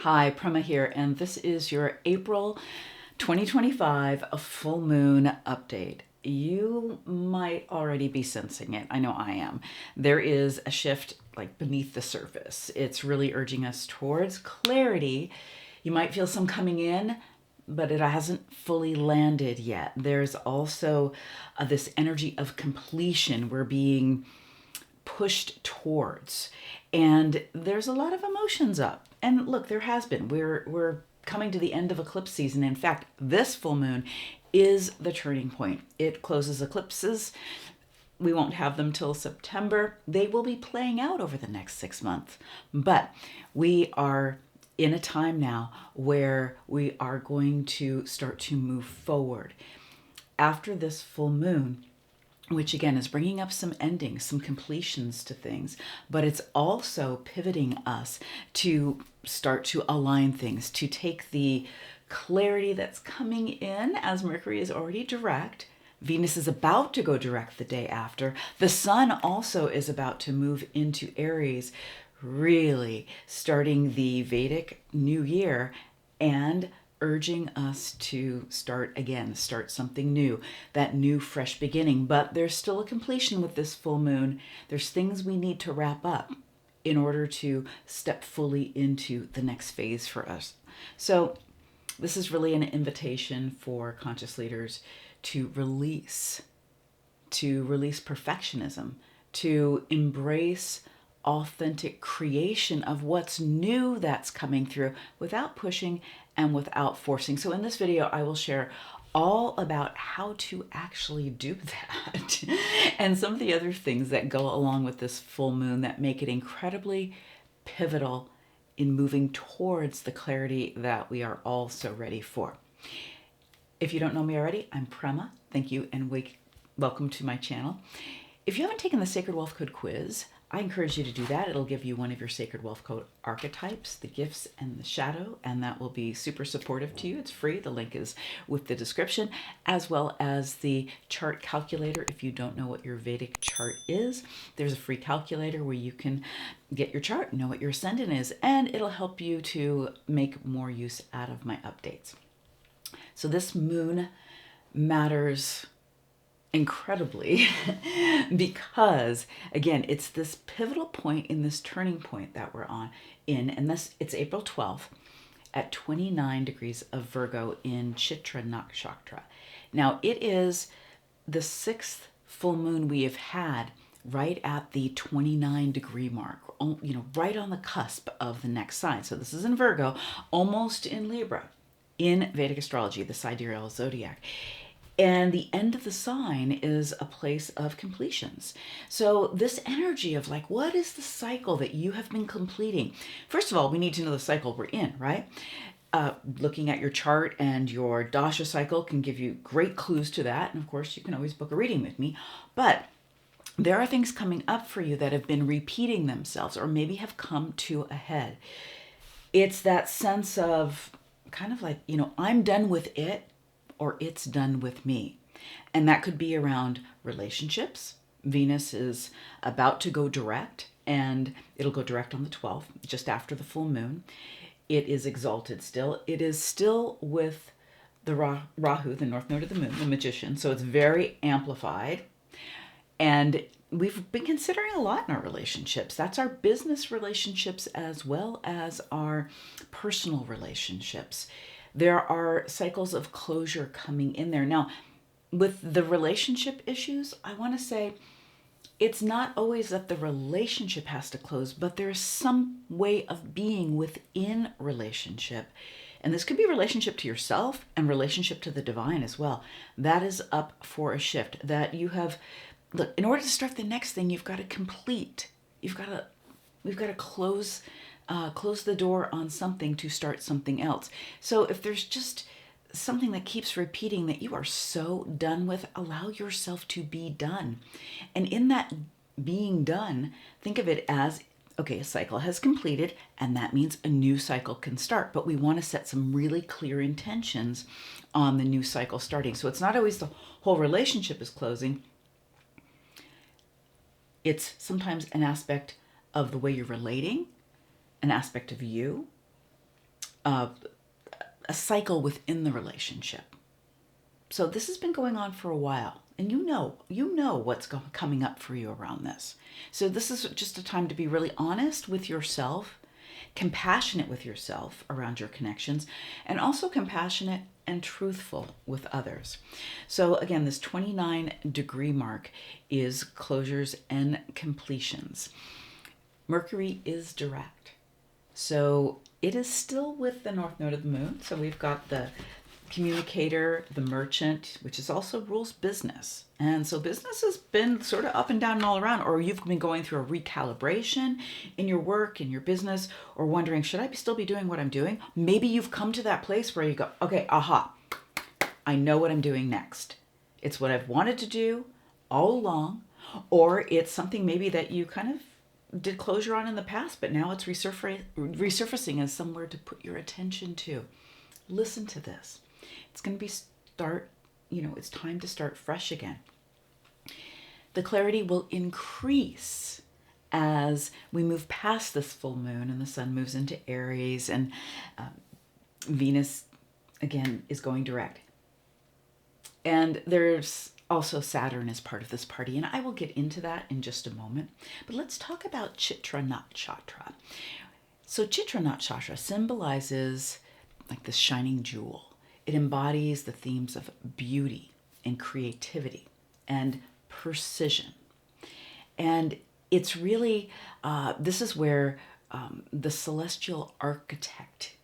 Hi, Prema here, and this is your April 2025 full moon update. You might already be sensing it. I know I am. There is a shift like beneath the surface. It's really urging us towards clarity. You might feel some coming in, but it hasn't fully landed yet. There's also this energy of completion. We're being pushed towards, and there's a lot of emotions up. And look, there has been. We're coming to the end of eclipse season. In fact, this full moon is the turning point. It closes eclipses. We won't have them till September. They will be playing out over the next 6 months. But we are in a time now where we are going to start to move forward. After this full moon, which again is bringing up some endings, some completions to things, but it's also pivoting us to start to align things, to take the clarity that's coming in as Mercury is already direct. Venus is about to go direct the day after. The sun also is about to move into Aries, really starting the Vedic New Year and urging us to start again, start something new, that new fresh beginning. But there's still a completion with this full moon. There's things we need to wrap up in order to step fully into the next phase for us. So this is really an invitation for conscious leaders to release perfectionism, to embrace authentic creation of what's new that's coming through without pushing and without forcing. So in this video, I will share all about how to actually do that and some of the other things that go along with this full moon that make it incredibly pivotal in moving towards the clarity that we are all so ready for. If you don't know me already, I'm Prema. Thank you and welcome to my channel. If you haven't taken the Sacred Wealth Code quiz, I encourage you to do that. It'll give you one of your Sacred Wealth Code archetypes, the gifts and the shadow, and that will be super supportive to you. It's free. The link is with the description, as well as the chart calculator. If you don't know what your Vedic chart is, there's a free calculator where you can get your chart, know what your ascendant is, and it'll help you to make more use out of my updates. So this moon matters incredibly because again, it's this pivotal point in this turning point that we're and it's April 12th at 29 degrees of Virgo in Chitra Nakshatra. Now it is the 6th full moon we have had right at the 29-degree mark, right on the cusp of the next sign. So this is in Virgo, almost in Libra in Vedic astrology, the sidereal zodiac. And the end of the sign is a place of completions. So this energy of like, what is the cycle that you have been completing? First of all, we need to know the cycle we're in, right? Looking at your chart and your dasha cycle can give you great clues to that. And of course, you can always book a reading with me. But there are things coming up for you that have been repeating themselves or maybe have come to a head. It's that sense of kind of like, I'm done with it, or it's done with me. And that could be around relationships. Venus is about to go direct, and it'll go direct on the 12th, just after the full moon. It is exalted still. It is still with the Rahu, the north node of the moon, the magician. So it's very amplified. And we've been considering a lot in our relationships. That's our business relationships as well as our personal relationships. There are cycles of closure coming in there. Now, with the relationship issues, I want to say it's not always that the relationship has to close, but there's some way of being within relationship. And this could be relationship to yourself and relationship to the divine as well. That is up for a shift that you have. Look, in order to start the next thing, you've got to complete. We've got to close the door on something to start something else. So if there's just something that keeps repeating that you are so done with, allow yourself to be done. And in that being done, think of it as, okay, a cycle has completed, and that means a new cycle can start. But we want to set some really clear intentions on the new cycle starting. So it's not always the whole relationship is closing. It's sometimes an aspect of the way you're relating, an aspect of you, a cycle within the relationship. So this has been going on for a while, and you know what's coming up for you around this. So this is just a time to be really honest with yourself, compassionate with yourself around your connections, and also compassionate and truthful with others. So again, this 29-degree mark is closures and completions. Mercury is direct. So it is still with the North Node of the Moon. So we've got the communicator, the merchant, which is also rules business. And so business has been sort of up and down and all around, or you've been going through a recalibration in your work, in your business, or wondering, should I still be doing what I'm doing? Maybe you've come to that place where you go, okay, aha, I know what I'm doing next. It's what I've wanted to do all along, or it's something maybe that you kind of did closure on in the past, but now it's resurfacing as somewhere to put your attention to. Listen to this. It's going to be it's time to start fresh again. The clarity will increase as we move past this full moon and the sun moves into Aries, and Venus, again, is going direct. And there's also Saturn as part of this party, and I will get into that in just a moment. But let's talk about Chitra Nakshatra. So Chitra Nakshatra symbolizes like this shining jewel. It embodies the themes of beauty and creativity and precision. And it's really, this is where the celestial architect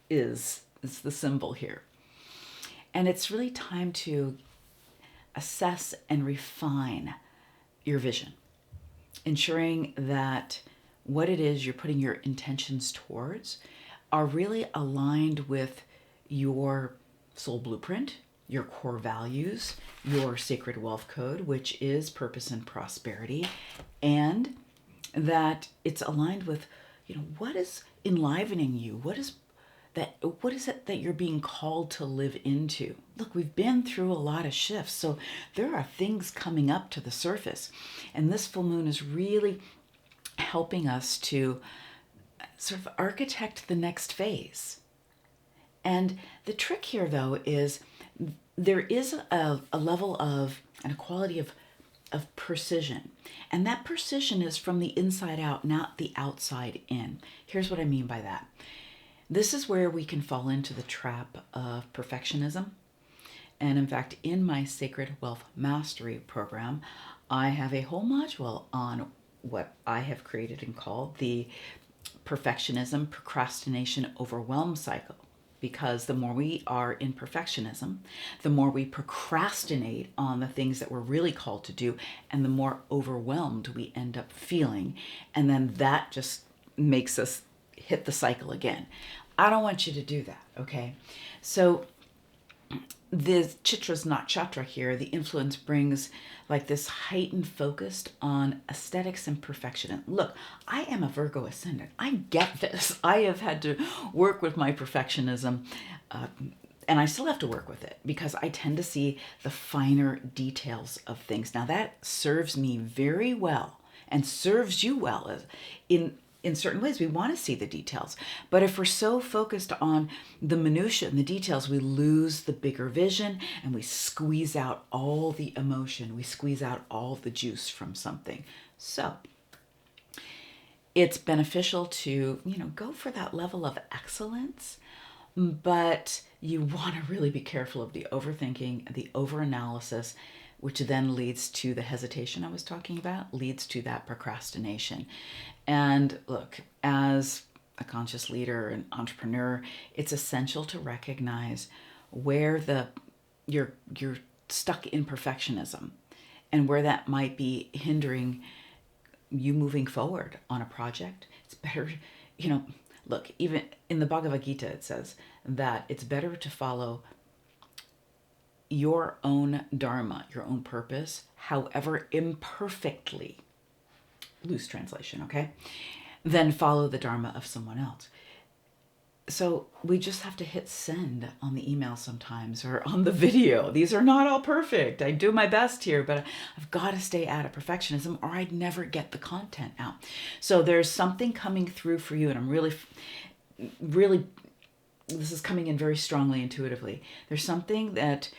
is the symbol here. And it's really time to assess and refine your vision, ensuring that what it is you're putting your intentions towards are really aligned with your soul blueprint, your core values, your sacred wealth code, which is purpose and prosperity, and that it's aligned with, what is enlivening you? What is it that you're being called to live into? Look, we've been through a lot of shifts, so there are things coming up to the surface, and this full moon is really helping us to sort of architect the next phase. And the trick here, though, is there is a level of and a quality of precision. And that precision is from the inside out, not the outside in. Here's what I mean by that. This is where we can fall into the trap of perfectionism. And in fact, in my Sacred Wealth Mastery program, I have a whole module on what I have created and called the perfectionism, procrastination, overwhelm cycle. Because the more we are in perfectionism, the more we procrastinate on the things that we're really called to do, and the more overwhelmed we end up feeling. And then that just makes us hit the cycle again. I don't want you to do that, okay? So the Chitra's Nakshatra here, the influence brings like this heightened focus on aesthetics and perfection. And look, I am a Virgo ascendant. I get this. I have had to work with my perfectionism, and I still have to work with it because I tend to see the finer details of things. Now that serves me very well and serves you well in certain ways. We want to see the details, but if we're so focused on the minutiae and the details, we lose the bigger vision and we squeeze out all the emotion. We squeeze out all the juice from something. So it's beneficial to, go for that level of excellence, but you want to really be careful of the overthinking, the overanalysis, which then leads to the hesitation I was talking about, leads to that procrastination. And look, as a conscious leader and entrepreneur, it's essential to recognize where you're stuck in perfectionism and where that might be hindering you moving forward on a project. It's better, look, even in the Bhagavad Gita, it says that it's better to follow your own dharma, your own purpose, however imperfectly, loose translation, okay, than follow the dharma of someone else. So we just have to hit send on the email sometimes or on the video. These are not all perfect. I do my best here, but I've got to stay out of perfectionism or I'd never get the content out. So there's something coming through for you, and I'm really this is coming in very strongly intuitively. There's something that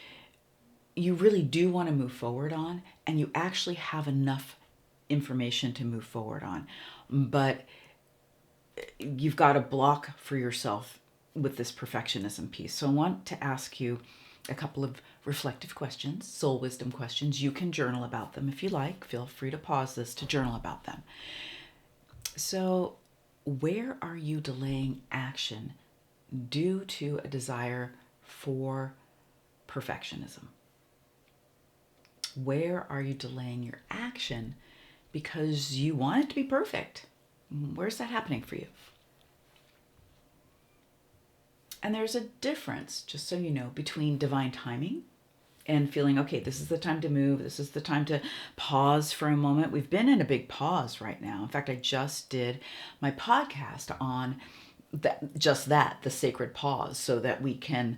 you really do want to move forward on, and you actually have enough information to move forward on. But you've got a block for yourself with this perfectionism piece. So I want to ask you a couple of reflective questions, soul wisdom questions. You can journal about them if you like. Feel free to pause this to journal about them. So, where are you delaying action due to a desire for perfectionism? Where are you delaying your action because you want it to be perfect? Where's that happening for you? And there's a difference, just so you know, between divine timing and feeling, okay, this is the time to move. This is the time to pause for a moment. We've been in a big pause right now. In fact, I just did my podcast on that, the sacred pause, so that we can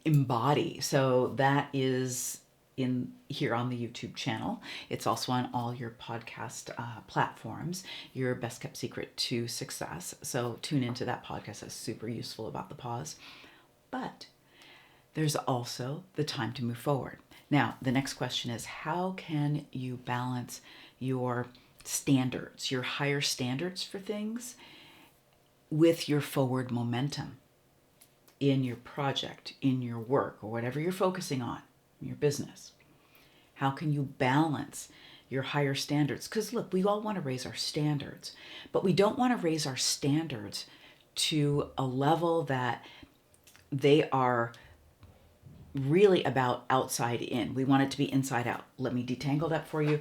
embody. So that is in here on the YouTube channel. It's also on all your podcast platforms, Your Best Kept Secret to Success. So tune into that podcast. That's super useful about the pause. But there's also the time to move forward. Now, the next question is, how can you balance your standards, your higher standards for things, with your forward momentum in your project, in your work, or whatever you're focusing on, in your business? How can you balance your higher standards? Because look, we all want to raise our standards, but we don't want to raise our standards to a level that they are really about outside in. We want it to be inside out. Let me detangle that for you.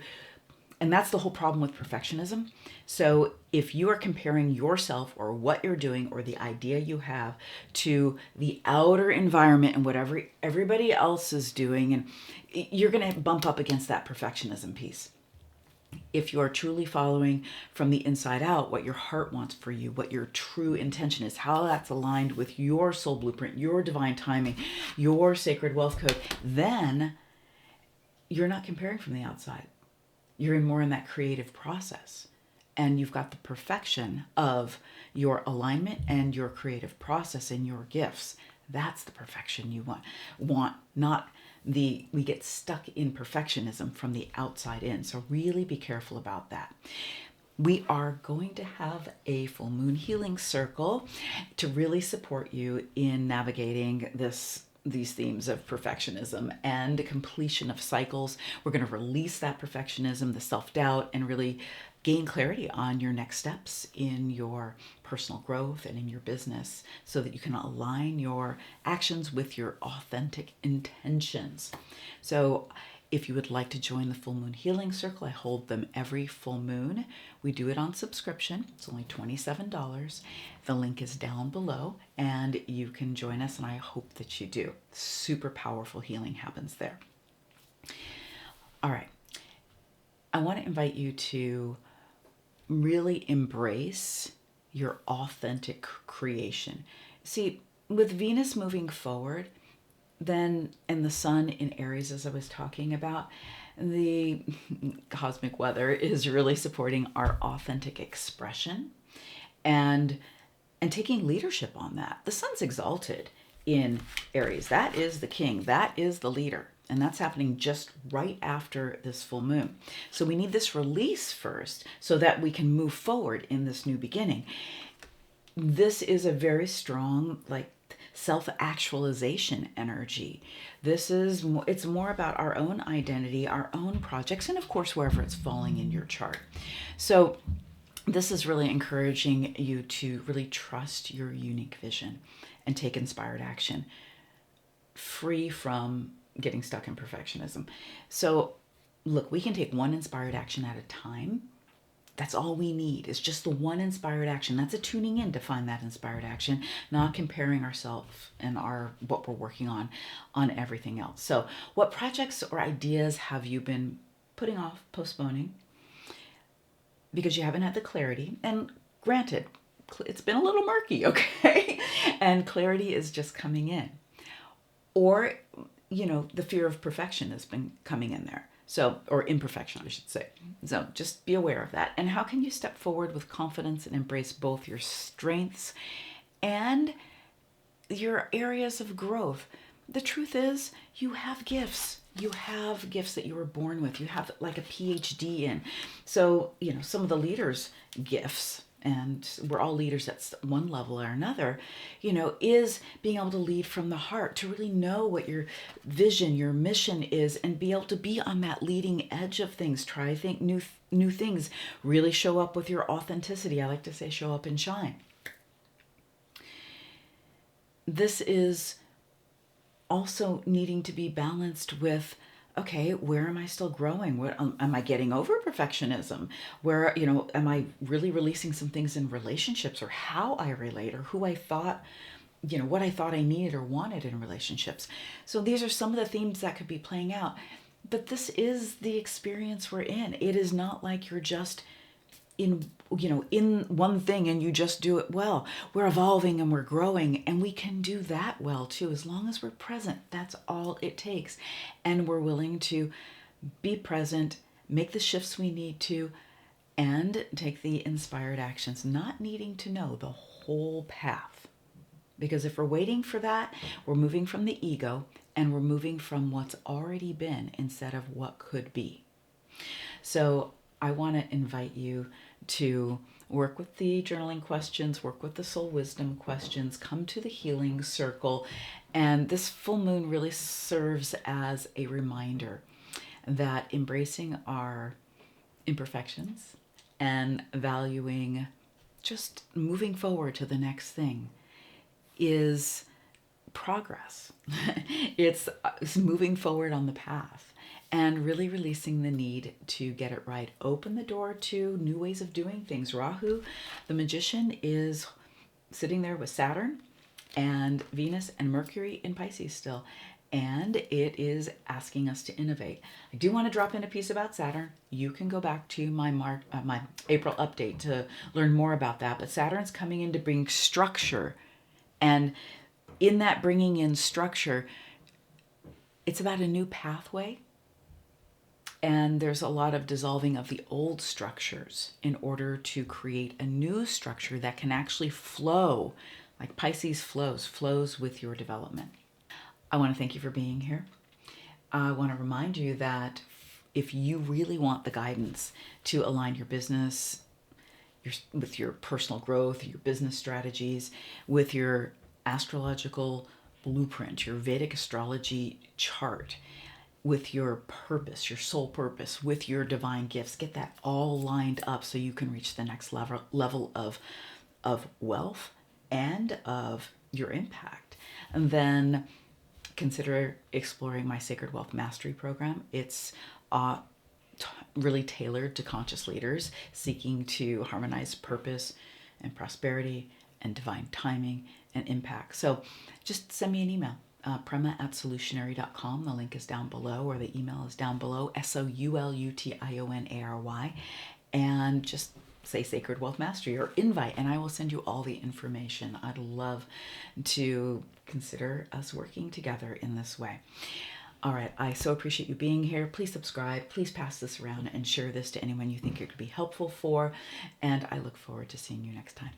And that's the whole problem with perfectionism. So if you are comparing yourself or what you're doing or the idea you have to the outer environment and whatever everybody else is doing, and you're going to bump up against that perfectionism piece. If you are truly following from the inside out what your heart wants for you, what your true intention is, how that's aligned with your soul blueprint, your divine timing, your sacred wealth code, then you're not comparing from the outside. You're more in that creative process. And you've got the perfection of your alignment and your creative process and your gifts. That's the perfection you want, not we get stuck in perfectionism from the outside in. So really be careful about that. We are going to have a full moon healing circle to really support you in navigating these themes of perfectionism and the completion of cycles. We're going to release that perfectionism, the self-doubt, and really gain clarity on your next steps in your personal growth and in your business so that you can align your actions with your authentic intentions. So if you would like to join the Full Moon Healing Circle, I hold them every full moon. We do it on subscription. It's only $27. The link is down below, and you can join us, and I hope that you do. Super powerful healing happens there. All right. I want to invite you to really embrace your authentic creation. See, with Venus moving forward, then, and the sun in Aries, as I was talking about, the cosmic weather is really supporting our authentic expression and taking leadership on that. The sun's exalted in Aries. That is the king. That is the leader. And that's happening just right after this full moon. So we need this release first so that we can move forward in this new beginning. This is a very strong, self-actualization energy. It's more about our own identity, our own projects, and of course, wherever it's falling in your chart. So this is really encouraging you to really trust your unique vision and take inspired action, free from getting stuck in perfectionism. So look, we can take one inspired action at a time. That's all we need, is just the one inspired action. That's a tuning in to find that inspired action, not comparing ourselves and what we're working on everything else. So what projects or ideas have you been putting off, postponing, because you haven't had the clarity? And granted, it's been a little murky, okay? And clarity is just coming in. Or, the fear of perfection has been coming in there. So, or imperfection, I should say. So just be aware of that. And how can you step forward with confidence and embrace both your strengths and your areas of growth. The truth is, you have gifts. You have gifts that you were born with. You have like a PhD in. So, some of the leaders' gifts, and we're all leaders at one level or another, is being able to lead from the heart, to really know what your vision, your mission is, and be able to be on that leading edge of things. Try think new things. Really show up with your authenticity. I like to say show up and shine. This is also needing to be balanced with, okay, where am I still growing? Where am I getting over perfectionism? Where, am I really releasing some things in relationships, or how I relate, or who I thought, what I thought I needed or wanted in relationships? So these are some of the themes that could be playing out. But this is the experience we're in. It is not like you're just in one thing and you just do it well. We're evolving and we're growing, and we can do that well too, as long as we're present. That's all it takes. And we're willing to be present, make the shifts we need to, and take the inspired actions, not needing to know the whole path. Because if we're waiting for that, we're moving from the ego, and we're moving from what's already been instead of what could be. So I want to invite you to work with the journaling questions, work with the soul wisdom questions, come to the healing circle. And this full moon really serves as a reminder that embracing our imperfections and valuing just moving forward to the next thing is progress. It's moving forward on the path. And really releasing the need to get it right. Open the door to new ways of doing things. Rahu, the magician, is sitting there with Saturn and Venus and Mercury in Pisces still. And it is asking us to innovate. I do want to drop in a piece about Saturn. You can go back to my April update to learn more about that. But Saturn's coming in to bring structure. And in that bringing in structure, it's about a new pathway. And there's a lot of dissolving of the old structures in order to create a new structure that can actually flow, like Pisces flows with your development. I want to thank you for being here. I want to remind you that if you really want the guidance to align your business with your personal growth, your business strategies, with your astrological blueprint, your Vedic astrology chart, with your purpose, your soul purpose, with your divine gifts, get that all lined up so you can reach the next level of wealth and of your impact. And then consider exploring my Sacred Wealth Mastery program. It's really tailored to conscious leaders seeking to harmonize purpose and prosperity and divine timing and impact. So just send me an email. Prema@solutionary.com. The link is down below, or the email is down below, SOULUTIONARY, and just say Sacred Wealth Mastery or invite, and I will send you all the information. I'd love to consider us working together in this way. All right, I so appreciate you being here. Please subscribe, please pass this around and share this to anyone you think it could be helpful for, and I look forward to seeing you next time.